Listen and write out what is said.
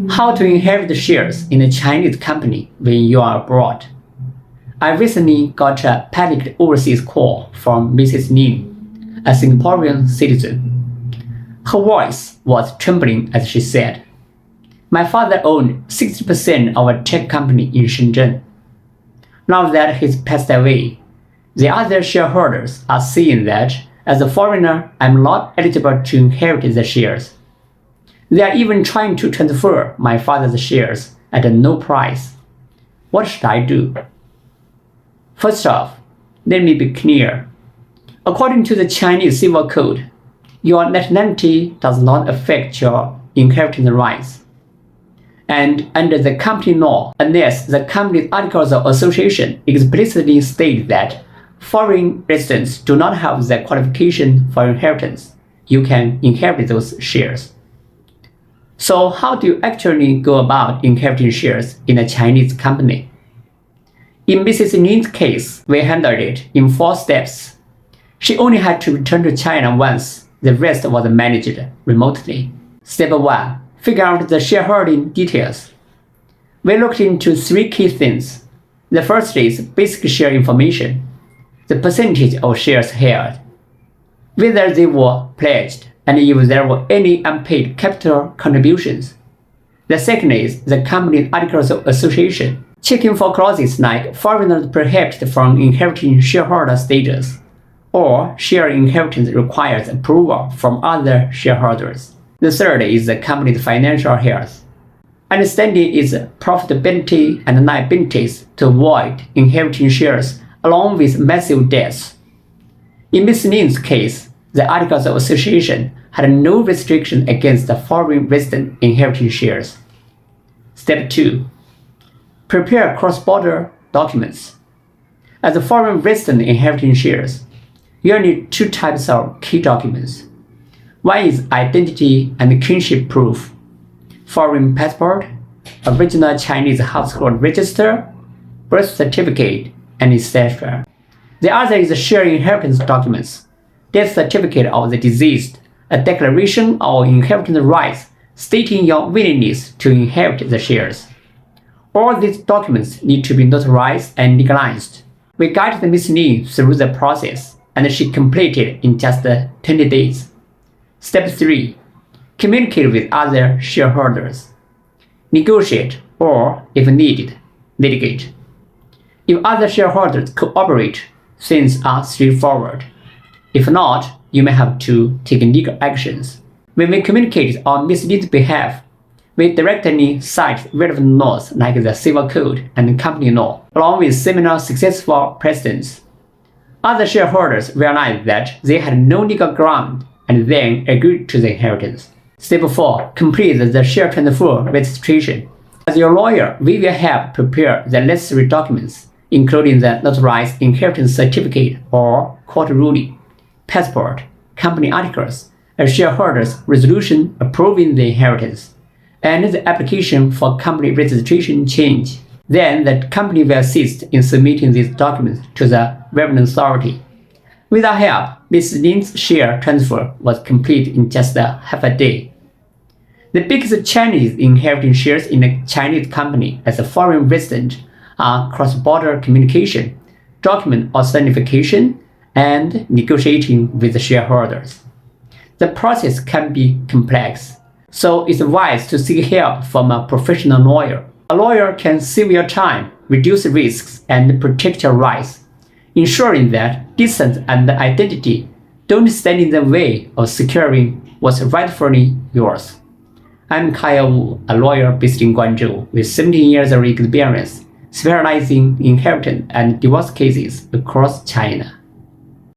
How to inherit shares in a Chinese company when you are abroad. I recently got a panicked overseas call from Mrs. Ning, a Singaporean citizen. Her voice was trembling as she said, "My father owned 60% of a tech company in Shenzhen. Now that he's passed away, the other shareholders are seeing that, as a foreigner, I'm not eligible to inherit the shares. They are even trying to transfer my father's shares at no price. What should I do?" First off, let me be clear. According to the Chinese Civil Code, your nationality does not affect your inheritance rights. And under the company law, unless the company's articles of association explicitly state that foreign residents do not have the qualification for inheritance, you can inherit those shares. So how do you actually go about inheriting shares in a Chinese company? In Mrs. Lin's case, we handled it in 4 steps. She only had to return to China once, the rest was managed remotely. Step 1. Figure out the shareholding details. We looked into 3 key things. The first is basic share information, the percentage of shares held, whether they were pledged, and if there were any unpaid capital contributions. The second is the company's articles of association, checking for clauses like foreigners prohibited from inheriting shareholder status, or share inheritance requires approval from other shareholders. The third is the company's financial health, understanding its profitability and liabilities to avoid inheriting shares along with massive debts. In Ms. Lin's case, the Articles of Association had no restriction against the foreign resident inheriting shares. Step 2. Prepare cross-border documents. As a foreign resident inheriting shares, you'll need 2 types of key documents. One is identity and kinship proof, foreign passport, original Chinese household register, birth certificate, and etc. The other is share inheritance documents, death certificate of the deceased, a declaration of inheritance rights stating your willingness to inherit the shares. All these documents need to be notarized and legalized. We guided Ms. Lin through the process, and she completed in just 20 days. Step 3. Communicate with other shareholders. Negotiate, or, if needed, litigate. If other shareholders cooperate, things are straightforward. If not, you may have to take legal actions. When we communicate on Ms. Lin's behalf, we directly cite relevant laws like the Civil Code and Company Law, along with similar successful precedents. Other shareholders realized that they had no legal ground and then agreed to the inheritance. Step 4. Complete the share transfer registration. As your lawyer, we will help prepare the necessary documents, including the notarized inheritance certificate or court ruling, passport, company articles, a shareholders' resolution approving the inheritance, and the application for company registration change. Then the company will assist in submitting these documents to the relevant authority. With our help, Ms. Lin's share transfer was complete in just half a day. The biggest challenges in inheriting shares in a Chinese company as a foreign resident are cross-border communication, document authentication, and negotiating with the shareholders. The process can be complex, so it's wise to seek help from a professional lawyer. A lawyer can save your time, reduce risks, and protect your rights, ensuring that distance and identity don't stand in the way of securing what's rightfully yours. I'm Kyle Wu, a lawyer based in Guangzhou with 17 years of experience, specializing in inheritance and divorce cases across China.